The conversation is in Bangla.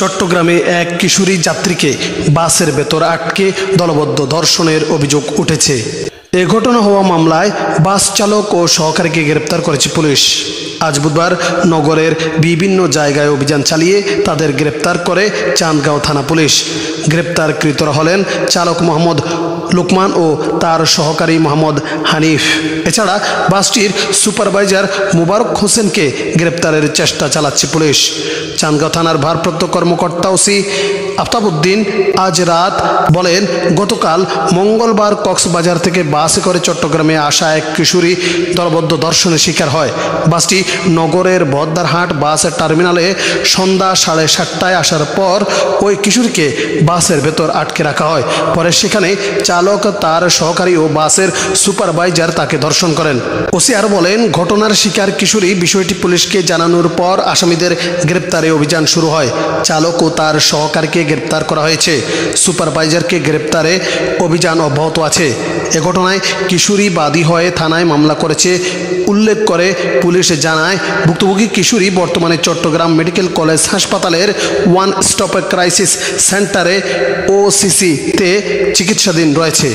চট্টগ্রামে এক কিশোরী যাত্রীকে বাসের ভেতর আটকে দলবদ্ধ ধর্ষণের অভিযোগ উঠেছে। এ ঘটনা হওয়া মামলায় বাস চালক ও সহকারীকে গ্রেপ্তার করেছে পুলিশ। আজ বুধবার নগরের বিভিন্ন জায়গায় অভিযান চালিয়ে তাদের গ্রেপ্তার করে চান্দগাঁও থানা পুলিশ। গ্রেপ্তারকৃতরা হলেন চালক মোহাম্মদ লোকমান ও তার সহকারী মোহাম্মদ হানিফ। এছাড়া বাসটির সুপারভাইজার মোবারক হোসেনকে গ্রেপ্তারের চেষ্টা চালাচ্ছে পুলিশ। চান্দগাঁও থানার ভারপ্রাপ্ত কর্মকর্তা ওসি আফতাবউদ্দিন আজ রাত বলেন, গতকাল মঙ্গলবার কক্সবাজার থেকে বাসে করে চট্টগ্রামে আসা এক কিশোরী দলবদ্ধ ধর্ষণের শিকার হয়। বাসটি নগরের বহদ্দারহাট বাস টার্মিনালে সন্ধ্যা 7:30টায় আসার পর ওই কিশোরীকে বাসের ভেতর আটকে রাখা হয়। পরে সেখানে চালক, তার সহকারী ও বাসের সুপারভাইজার তাকে ধর্ষণ করেন। ওসি আরও বলেন, ঘটনার শিকার কিশোরী বিষয়টি পুলিশকে জানানোর পর আসামিদের গ্রেপ্তারে অভিযান শুরু হয়। চালক ও তার সহকারীকে গ্রেপ্তার করা হয়েছে। সুপারভাইজারকে গ্রেপ্তারে অভিযান অব্যাহত আছে। এ ঘটনায় কিশোরী বাদী হয়ে থানায় মামলা করেছে উল্লেখ করে পুলিশ জানায়, ভুক্তভোগী কিশোরী বর্তমানে চট্টগ্রাম মেডিকেল কলেজ হাসপাতালের ওয়ান স্টপ ক্রাইসিস সেন্টারে OCC-তে চিকিৎসাধীন রয়েছে।